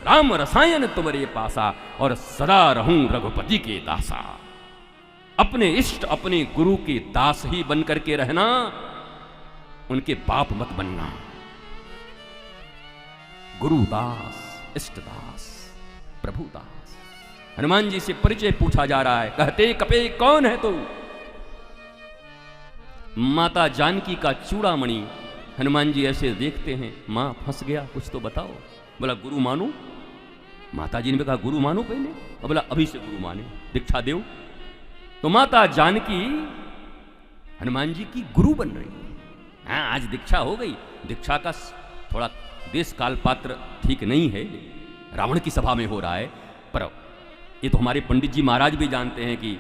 राम रसायन तुमरे पासा और सदा रहूं रघुपति के दासा। अपने इष्ट अपने गुरु के दास ही बन करके रहना, उनके बाप मत बनना। गुरु दास, इष्ट दास, प्रभु दास। हनुमान जी से परिचय पूछा जा रहा है। कहते कपे कौन है तू? माता जानकी का चूड़ामणि। हनुमान जी ऐसे देखते हैं, मां फंस गया, कुछ तो बताओ। बोला गुरु मानो। माता जी ने कहा गुरु मानो पहले, और बोला अभी से गुरु माने, दीक्षा दो। तो माता जानकी हनुमान जी की गुरु बन रही है। हाँ, आज दीक्षा हो गई। दीक्षा का थोड़ा देश काल पात्र ठीक नहीं है, रावण की सभा में हो रहा है, पर ये तो हमारे पंडित जी महाराज भी जानते हैं कि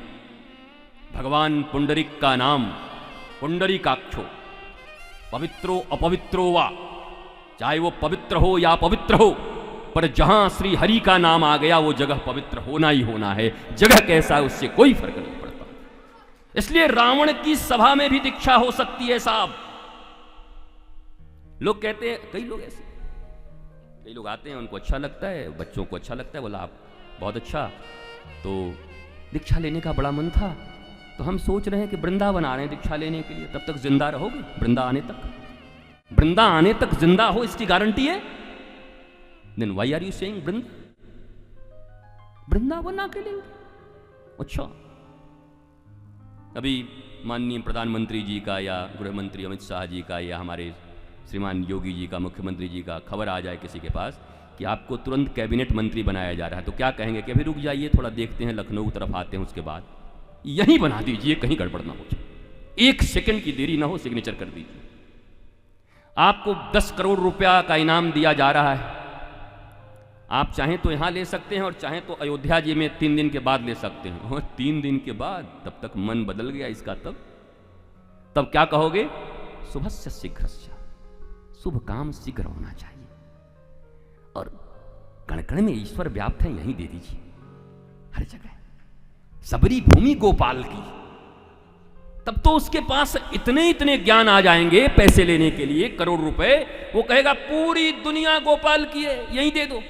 भगवान पुंडरीक का नाम पुंडरीकाक्षो, पवित्रो अपवित्रो वा, चाहे वो पवित्र हो या अपवित्र हो, पर जहां श्री हरि का नाम आ गया वो जगह पवित्र होना ही होना है। जगह कैसा है उससे कोई फर्क नहीं पड़ता। इसलिए रावण की सभा में भी दीक्षा हो सकती है साहब। लोग कहते हैं, कई लोग ऐसे, कई लोग आते हैं, उनको अच्छा लगता है, बच्चों को अच्छा लगता है, बोला आप बहुत अच्छा, तो दीक्षा लेने का बड़ा मन था, तो हम सोच रहे हैं कि वृंदावन आ रहे हैं दीक्षा लेने के लिए, तब तक जिंदा रहोगे? वृंदा आने तक, वृंदा आने तक जिंदा हो इसकी गारंटी है? Then why are you saying Vrindavan आके लेंगे? अच्छा, अभी माननीय प्रधानमंत्री जी का या गृह मंत्री अमित शाह जी का या हमारे श्रीमान योगी जी का, मुख्यमंत्री जी का खबर आ जाए किसी के पास कि आपको तुरंत कैबिनेट मंत्री बनाया जा रहा है, तो क्या कहेंगे कि अभी रुक जाइए, थोड़ा देखते हैं, लखनऊ तरफ आते हैं, उसके बाद यहीं बना दीजिए, कहीं गड़बड़ ना हो जाए, 1 सेकंड की देरी ना हो, सिग्नेचर कर दीजिए। आपको 10 करोड़ रुपया का इनाम दिया जा रहा है, आप चाहें तो यहां ले सकते हैं और चाहें तो अयोध्या जी में 3 दिन के बाद ले सकते हैं। और 3 दिन के बाद, तब तक मन बदल गया इसका, तब क्या कहोगे? शुभस्य शीघ्रस्य, शुभ काम शीघ्र होना चाहिए, और कण कण में ईश्वर व्याप्त है, यहीं दे दीजिए, हर जगह। सबरी भूमि गोपाल की, तब तो उसके पास इतने इतने ज्ञान आ जाएंगे पैसे लेने के लिए, करोड़ रुपए, वो कहेगा पूरी दुनिया गोपाल की है, यहीं दे दो।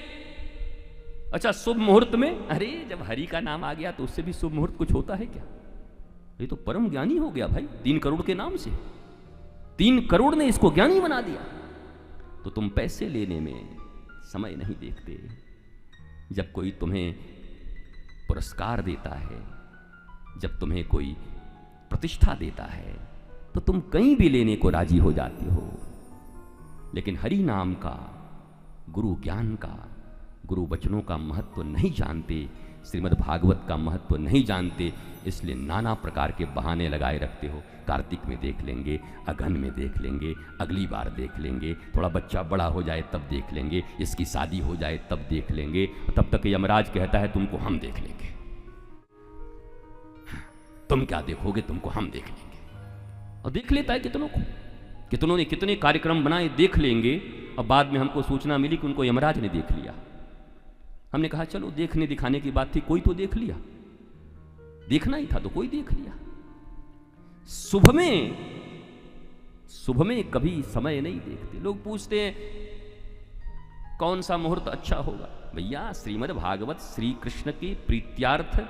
अच्छा, शुभ मुहूर्त में, अरे जब हरि का नाम आ गया तो उससे भी शुभ मुहूर्त कुछ होता है क्या? ये तो परम ज्ञानी हो गया भाई, 3 करोड़ के नाम से 3 करोड़ ने इसको ज्ञानी बना दिया। तो तुम पैसे लेने में समय नहीं देखते। जब कोई तुम्हें पुरस्कार देता है, जब तुम्हें कोई प्रतिष्ठा देता है, तो तुम कहीं भी लेने को राजी हो जाते हो। लेकिन हरि नाम का, गुरु ज्ञान का, गुरु वचनों का महत्व नहीं जानते, श्रीमद् भागवत का महत्व नहीं जानते, इसलिए नाना प्रकार के बहाने लगाए रखते हो। कार्तिक में देख लेंगे, अगहन में देख लेंगे, अगली बार देख लेंगे, थोड़ा बच्चा बड़ा हो जाए तब देख लेंगे, इसकी शादी हो जाए तब देख लेंगे, तब तक यमराज कहता है तुमको हम देख लेंगे। तुम क्या देखोगे, तुमको हम देख लेंगे। और देख लेता है कितनों को, कितनों ने कितने कार्यक्रम बनाए, देख लेंगे, और बाद में हमको सूचना मिली कि उनको यमराज ने देख लिया। हमने कहा चलो देखने दिखाने की बात थी, कोई तो देख लिया, देखना ही था तो कोई देख लिया। शुभ में कभी समय नहीं देखते। लोग पूछते हैं कौन सा मुहूर्त अच्छा होगा। भैया, श्रीमद् भागवत श्री कृष्ण के प्रीत्यार्थ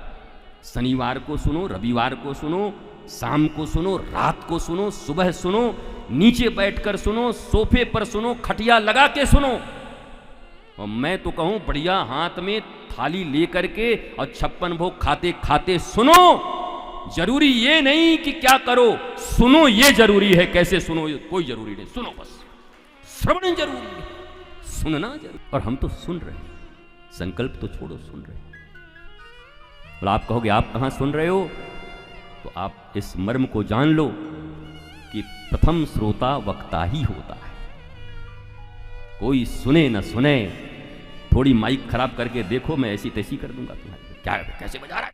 शनिवार को सुनो, रविवार को सुनो, शाम को सुनो, रात को सुनो, सुबह सुनो, नीचे बैठकर सुनो, सोफे पर सुनो, खटिया लगा के सुनो। और मैं तो कहूं बढ़िया हाथ में थाली लेकर के और 56 भोग खाते खाते सुनो। जरूरी ये नहीं कि क्या करो, सुनो ये जरूरी है। कैसे सुनो कोई जरूरी नहीं, सुनो बस। श्रवण जरूरी है, सुनना जरूरी। और हम तो सुन रहे हैं, संकल्प तो छोड़ो, सुन रहे हैं। और आप कहोगे आप कहां सुन रहे हो, तो आप इस मर्म को जान लो कि प्रथम श्रोता वक्ता ही होता है। कोई सुने न सुने, थोड़ी माइक खराब करके देखो, मैं ऐसी तैसी कर दूंगा तुम्हारी, क्या है, कैसे बजा रहा है।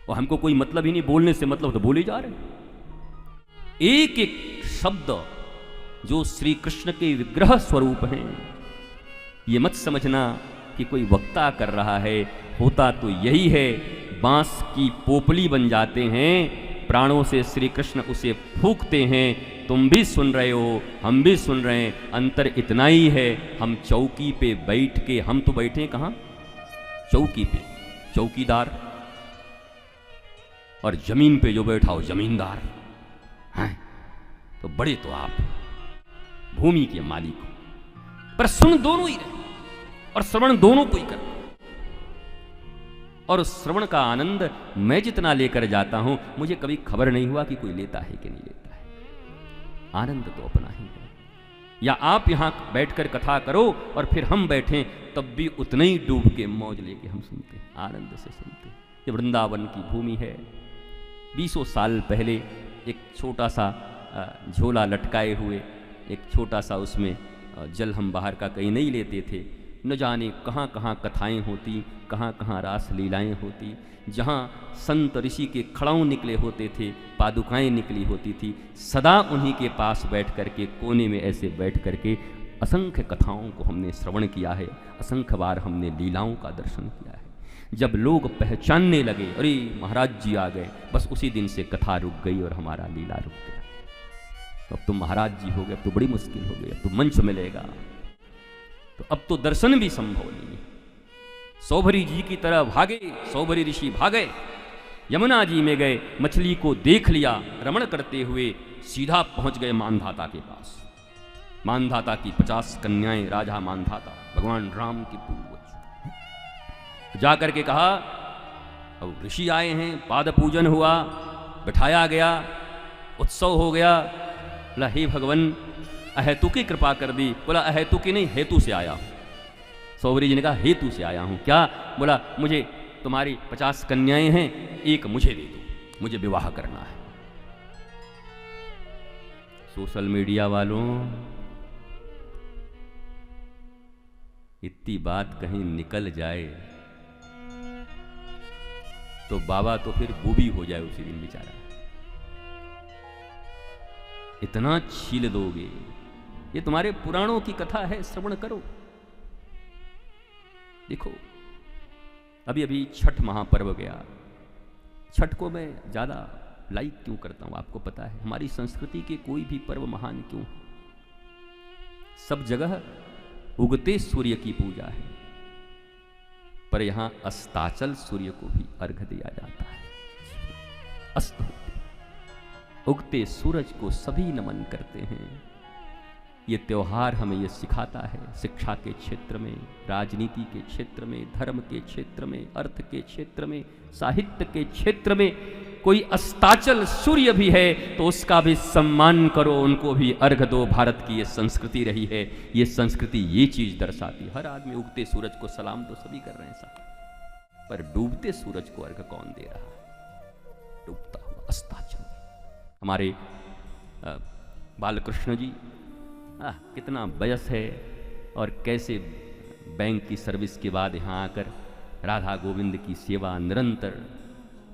और हमको कोई मतलब ही नहीं, बोलने से मतलब तो बोले जा रहे हैं। एक एक शब्द जो श्री कृष्ण के विग्रह स्वरूप हैं, ये मत समझना कि कोई वक्ता कर रहा है। होता तो यही है, बांस की पोपली बन जाते हैं, प्राणों से श्री कृष्ण उसे फूंकते हैं, तुम भी सुन रहे हो, हम भी सुन रहे हैं, अंतर इतना ही है, हम चौकी पे बैठ के, हम तो बैठे हैं कहाँ, चौकी पे, चौकीदार, और जमीन पे जो बैठा हो जमींदार हैं। तो बड़े तो आप भूमि के मालिक हो, पर सुन दोनों ही रहे और श्रवण दोनों को ही कर। और उस श्रवण का आनंद मैं जितना लेकर जाता हूं, मुझे कभी खबर नहीं हुआ कि कोई लेता है कि नहीं लेता है। आनंद तो अपना ही है। या आप यहां बैठकर कथा करो और फिर हम बैठें, तब भी उतने ही डूब के मौज लेके हम सुनते हैं, आनंद से सुनते हैं। ये वृंदावन की भूमि है। 20 साल पहले एक छोटा सा झोला लटकाए हुए, एक छोटा सा उसमें जल हम बाहर का कहीं नहीं लेते थे। न जाने कहाँ कहाँ कथाएं होती, कहाँ कहाँ रास लीलाएं होती, जहाँ संत ऋषि के खड़ाऊ निकले होते थे, पादुकाएं निकली होती थी। सदा उन्हीं के पास बैठ करके, कोने में ऐसे बैठ करके असंख्य कथाओं को हमने श्रवण किया है, असंख्य बार हमने लीलाओं का दर्शन किया है। जब लोग पहचानने लगे, अरे महाराज जी आ गए, बस उसी दिन से कथा रुक गई और हमारा लीला रुक गया। तो अब तो महाराज जी हो गए, अब तो बड़ी मुश्किल हो गई, अब तो मंच मिलेगा, तो अब तो दर्शन भी संभव नहीं है। सौभरी जी की तरह भागे, सौभरी ऋषि भागे, यमुना जी में गए, मछली को देख लिया, रमण करते हुए सीधा पहुंच गए मानधाता के पास। मानधाता की 50 कन्याएं, राजा मानधाता भगवान राम की पूर्वज। जाकर के कहा, अब ऋषि आए हैं, पाद पूजन हुआ, बिठाया गया, उत्सव हो गया। बोला हे भगवान, अहेतु की कृपा कर दी। बोला अहेतु की नहीं, हेतु से आया हूं। सौभरी जी ने कहा हेतु से आया हूं। क्या? बोला मुझे तुम्हारी 50 कन्याएं हैं, एक मुझे दे दो, मुझे विवाह करना है। सोशल मीडिया वालों, इतनी बात कहीं निकल जाए तो बाबा तो फिर बूबी हो जाए उसी दिन बेचारा। इतना छील दोगे? ये तुम्हारे पुराणों की कथा है, श्रवण करो। देखो, अभी अभी छठ महापर्व गया। छठ को मैं ज़्यादा लाइक क्यों करता हूँ आपको पता है? हमारी संस्कृति के कोई भी पर्व महान क्यों? सब जगह उगते सूर्य की पूजा है, पर यहां अस्ताचल सूर्य को भी अर्घ्य दिया जाता है। अस्त उगते सूरज को सभी नमन करते हैं। ये त्योहार हमें ये सिखाता है, शिक्षा के क्षेत्र में, राजनीति के क्षेत्र में, धर्म के क्षेत्र में, अर्थ के क्षेत्र में, साहित्य के क्षेत्र में कोई अस्ताचल सूर्य भी है तो उसका भी सम्मान करो, उनको भी अर्घ्य दो। भारत की ये संस्कृति रही है, ये संस्कृति ये चीज दर्शाती। हर आदमी उगते सूरज को सलाम तो सभी कर रहे हैं साहब, पर डूबते सूरज को अर्घ्य कौन दे रहा है? डूबता हुआ अस्ताचल। हमारे बालकृष्ण जी, कितना वयस है और कैसे बैंक की सर्विस के बाद यहाँ आकर राधा गोविंद की सेवा निरंतर,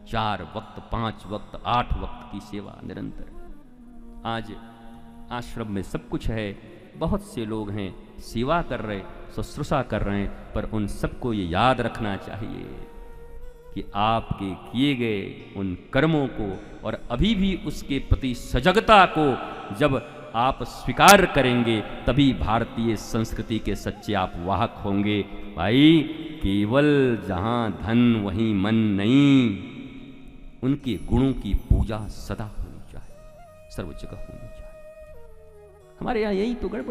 4 वक्त, 5 वक्त, 8 वक्त की सेवा निरंतर। आज आश्रम में सब कुछ है, बहुत से लोग हैं सेवा कर रहे, शुश्रूषा कर रहे हैं, पर उन सबको ये याद रखना चाहिए कि आपके किए गए उन कर्मों को और अभी भी उसके प्रति सजगता को जब आप स्वीकार करेंगे, तभी भारतीय संस्कृति के सच्चे आप वाहक होंगे। भाई, केवल जहां धन वहीं मन नहीं, उनके गुणों की पूजा सदा होनी चाहिए, सर्व जगह होनी चाहिए। हमारे यहाँ यही तो गड़बड़